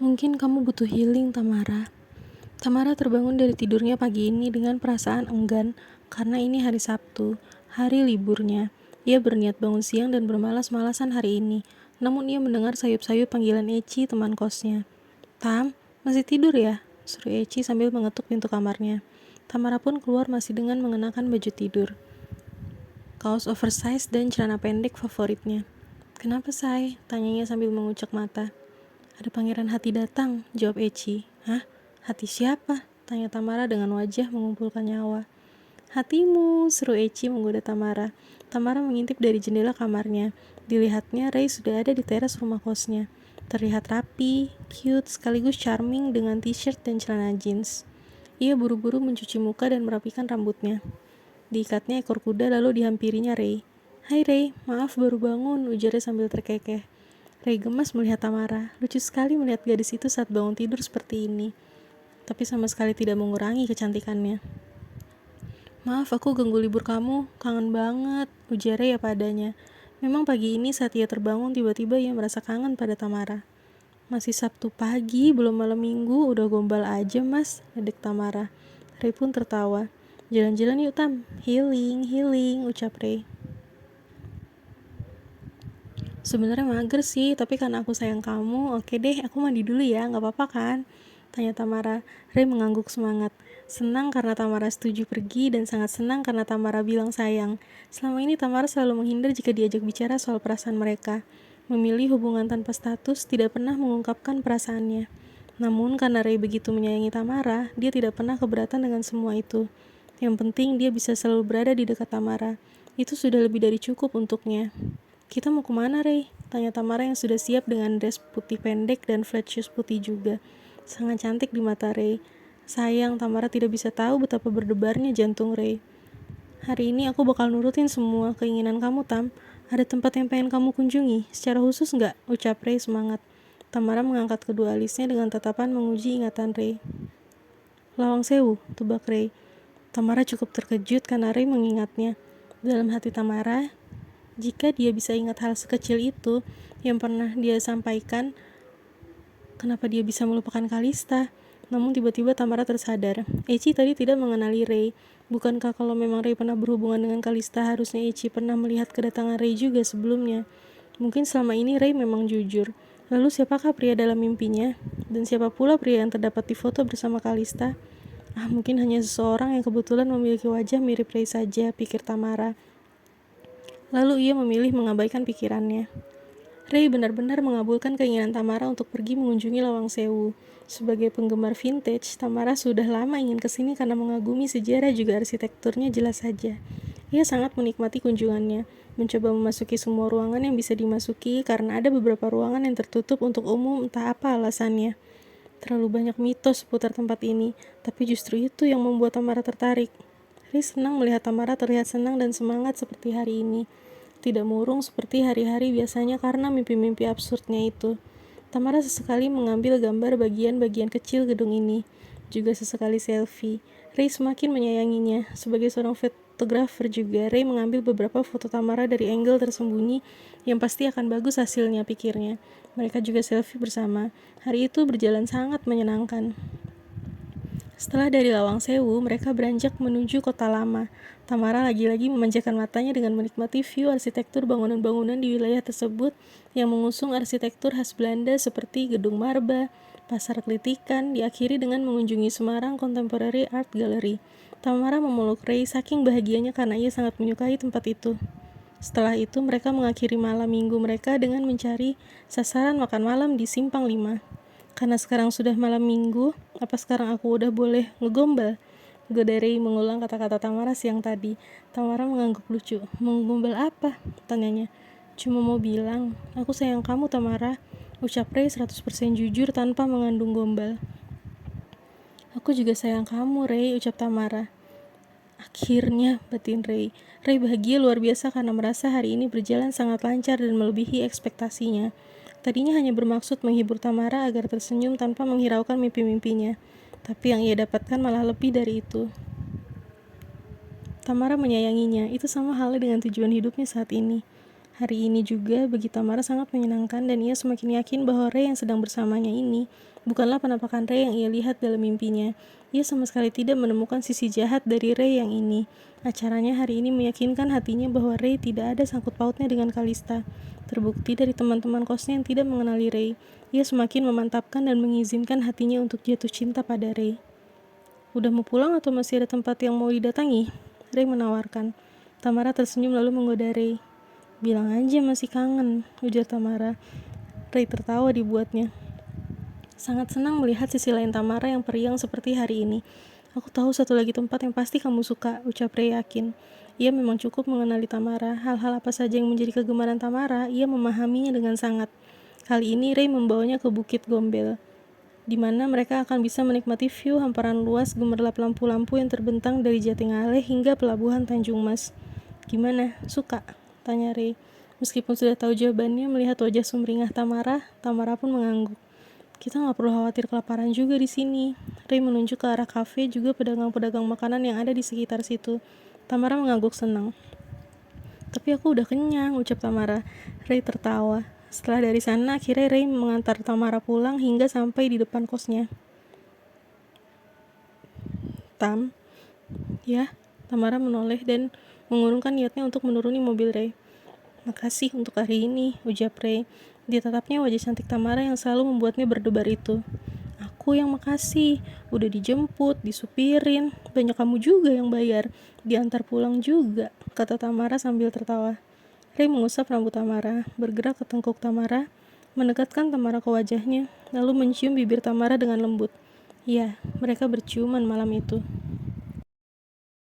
Mungkin kamu butuh healing, Tamara. Tamara terbangun dari tidurnya pagi ini dengan perasaan enggan karena ini hari Sabtu, hari liburnya. Ia berniat bangun siang dan bermalas-malasan hari ini. Namun ia mendengar sayup-sayup panggilan Eci, teman kosnya. "Tam, masih tidur ya?" seru Eci sambil mengetuk pintu kamarnya. Tamara pun keluar masih dengan mengenakan baju tidur, kaos oversize dan celana pendek favoritnya. "Kenapa, Say?" tanyanya sambil mengucek mata. "Ada pangeran hati datang," jawab Eci. "Hah? Hati siapa?" tanya Tamara dengan wajah mengumpulkan nyawa. "Hatimu," seru Eci menggoda Tamara. Tamara mengintip dari jendela kamarnya. Dilihatnya, Ray sudah ada di teras rumah kosnya. Terlihat rapi, cute, sekaligus charming dengan t-shirt dan celana jeans. Ia buru-buru mencuci muka dan merapikan rambutnya. Diikatnya ekor kuda lalu dihampirinya Ray. "Hai Ray, maaf baru bangun," ujarnya sambil terkekeh. Ray gemas melihat Tamara. Lucu sekali melihat gadis itu saat bangun tidur seperti ini. Tapi sama sekali tidak mengurangi kecantikannya. "Maaf aku ganggu libur kamu, kangen banget," ujarnya ya padanya. Memang pagi ini saat ia terbangun tiba-tiba ia merasa kangen pada Tamara. "Masih Sabtu pagi, belum malam minggu, udah gombal aja mas," ledek Tamara. Ray pun tertawa. "Jalan-jalan yuk Tam, healing, healing," ucap Ray. "Sebenarnya mager sih, tapi karena aku sayang kamu, oke deh aku mandi dulu ya, gak apa-apa kan?" tanya Tamara. Ray mengangguk semangat. Senang karena Tamara setuju pergi dan sangat senang karena Tamara bilang sayang. Selama ini Tamara selalu menghindar jika diajak bicara soal perasaan mereka. Memilih hubungan tanpa status, tidak pernah mengungkapkan perasaannya. Namun karena Ray begitu menyayangi Tamara, dia tidak pernah keberatan dengan semua itu. Yang penting dia bisa selalu berada di dekat Tamara. Itu sudah lebih dari cukup untuknya. "Kita mau kemana, Ray?" tanya Tamara yang sudah siap dengan dress putih pendek dan flat shoes putih juga. Sangat cantik di mata Ray. Sayang, Tamara tidak bisa tahu betapa berdebarnya jantung Ray. "Hari ini aku bakal nurutin semua keinginan kamu, Tam. Ada tempat yang pengen kamu kunjungi, secara khusus nggak?" ucap Ray semangat. Tamara mengangkat kedua alisnya dengan tatapan menguji ingatan Ray. "Lawang Sewu," tebak Ray. Tamara cukup terkejut karena Ray mengingatnya. Dalam hati Tamara, jika dia bisa ingat hal sekecil itu yang pernah dia sampaikan, kenapa dia bisa melupakan Kalista? Namun tiba-tiba Tamara tersadar. Eci tadi tidak mengenali Ray. Bukankah kalau memang Ray pernah berhubungan dengan Kalista, harusnya Eci pernah melihat kedatangan Ray juga sebelumnya? Mungkin selama ini Ray memang jujur. Lalu siapakah pria dalam mimpinya? Dan siapa pula pria yang terdapat di foto bersama Kalista? Mungkin hanya seseorang yang kebetulan memiliki wajah mirip Ray saja, pikir Tamara. Lalu ia memilih mengabaikan pikirannya. Ray benar-benar mengabulkan keinginan Tamara untuk pergi mengunjungi Lawang Sewu. Sebagai penggemar vintage, Tamara sudah lama ingin kesini karena mengagumi sejarah juga arsitekturnya jelas saja. Ia sangat menikmati kunjungannya, mencoba memasuki semua ruangan yang bisa dimasuki karena ada beberapa ruangan yang tertutup untuk umum entah apa alasannya. Terlalu banyak mitos seputar tempat ini, tapi justru itu yang membuat Tamara tertarik. Ray senang melihat Tamara terlihat senang dan semangat seperti hari ini. Tidak murung seperti hari-hari biasanya karena mimpi-mimpi absurdnya itu. Tamara sesekali mengambil gambar bagian-bagian kecil gedung ini, juga sesekali selfie. Ray semakin menyayanginya. Sebagai seorang fotografer juga, Ray mengambil beberapa foto Tamara dari angle tersembunyi yang pasti akan bagus hasilnya, pikirnya. Mereka juga selfie bersama. Hari itu berjalan sangat menyenangkan. Setelah dari Lawang Sewu, mereka beranjak menuju kota lama. Tamara lagi-lagi memanjakan matanya dengan menikmati view arsitektur bangunan-bangunan di wilayah tersebut yang mengusung arsitektur khas Belanda seperti Gedung Marba, Pasar Kelitikan, diakhiri dengan mengunjungi Semarang Contemporary Art Gallery. Tamara memeluk Ray saking bahagianya karena ia sangat menyukai tempat itu. Setelah itu, mereka mengakhiri malam minggu mereka dengan mencari sasaran makan malam di Simpang 5. "Karena sekarang sudah malam minggu, apa sekarang aku udah boleh ngegombal?" goda Ray mengulang kata-kata Tamara siang tadi. Tamara mengangguk lucu. "Menggombal apa?" tanyanya. "Cuma mau bilang, aku sayang kamu Tamara," ucap Ray 100% jujur tanpa mengandung gombal. "Aku juga sayang kamu Ray," ucap Tamara. "Akhirnya," batin Ray. Ray bahagia luar biasa karena merasa hari ini berjalan sangat lancar dan melebihi ekspektasinya. Tadinya hanya bermaksud menghibur Tamara agar tersenyum tanpa menghiraukan mimpi-mimpinya. Tapi yang ia dapatkan malah lebih dari itu. Tamara menyayanginya, itu sama halnya dengan tujuan hidupnya saat ini. Hari ini juga bagi Tamara sangat menyenangkan dan ia semakin yakin bahwa Ray yang sedang bersamanya ini bukanlah penampakan Ray yang ia lihat dalam mimpinya. Ia sama sekali tidak menemukan sisi jahat dari Ray yang ini. Acaranya hari ini meyakinkan hatinya bahwa Ray tidak ada sangkut pautnya dengan Kalista. Terbukti dari teman-teman kosnya yang tidak mengenali Ray. Ia semakin memantapkan dan mengizinkan hatinya untuk jatuh cinta pada Ray. Udah mau pulang atau masih ada tempat yang mau didatangi? Ray menawarkan. Tamara tersenyum lalu menggoda Ray. Bilang aja masih kangen, ujar Tamara. Ray tertawa dibuatnya. Sangat senang melihat sisi lain Tamara yang periang seperti hari ini. Aku tahu satu lagi tempat yang pasti kamu suka, ucap Ray yakin. Ia memang cukup mengenali Tamara. Hal-hal apa saja yang menjadi kegemaran Tamara, ia memahaminya dengan sangat. Kali ini Ray membawanya ke Bukit Gombel, di mana mereka akan bisa menikmati view hamparan luas gemerlap lampu-lampu yang terbentang dari Jatingaleh hingga pelabuhan Tanjung Mas. Gimana? Suka? Tanya Ray. Meskipun sudah tahu jawabannya, melihat wajah sumringah Tamara, Tamara pun mengangguk. Kita nggak perlu khawatir kelaparan juga di sini. Ray menunjuk ke arah kafe juga pedagang-pedagang makanan yang ada di sekitar situ. Tamara mengangguk senang. Tapi aku udah kenyang, ucap Tamara. Ray tertawa. Setelah dari sana, akhirnya Ray mengantar Tamara pulang hingga sampai di depan kosnya. Tam, ya, Tamara menoleh dan mengurungkan niatnya untuk menuruni mobil Ray. Makasih untuk hari ini, ujar Ray. Di tatapnya wajah cantik Tamara yang selalu membuatnya berdebar itu. Aku yang makasih, udah dijemput, disupirin, banyak kamu juga yang bayar, diantar pulang juga, kata Tamara sambil tertawa. Ray mengusap rambut Tamara, bergerak ke tengkuk Tamara, mendekatkan Tamara ke wajahnya, lalu mencium bibir Tamara dengan lembut. Ya, mereka berciuman malam itu.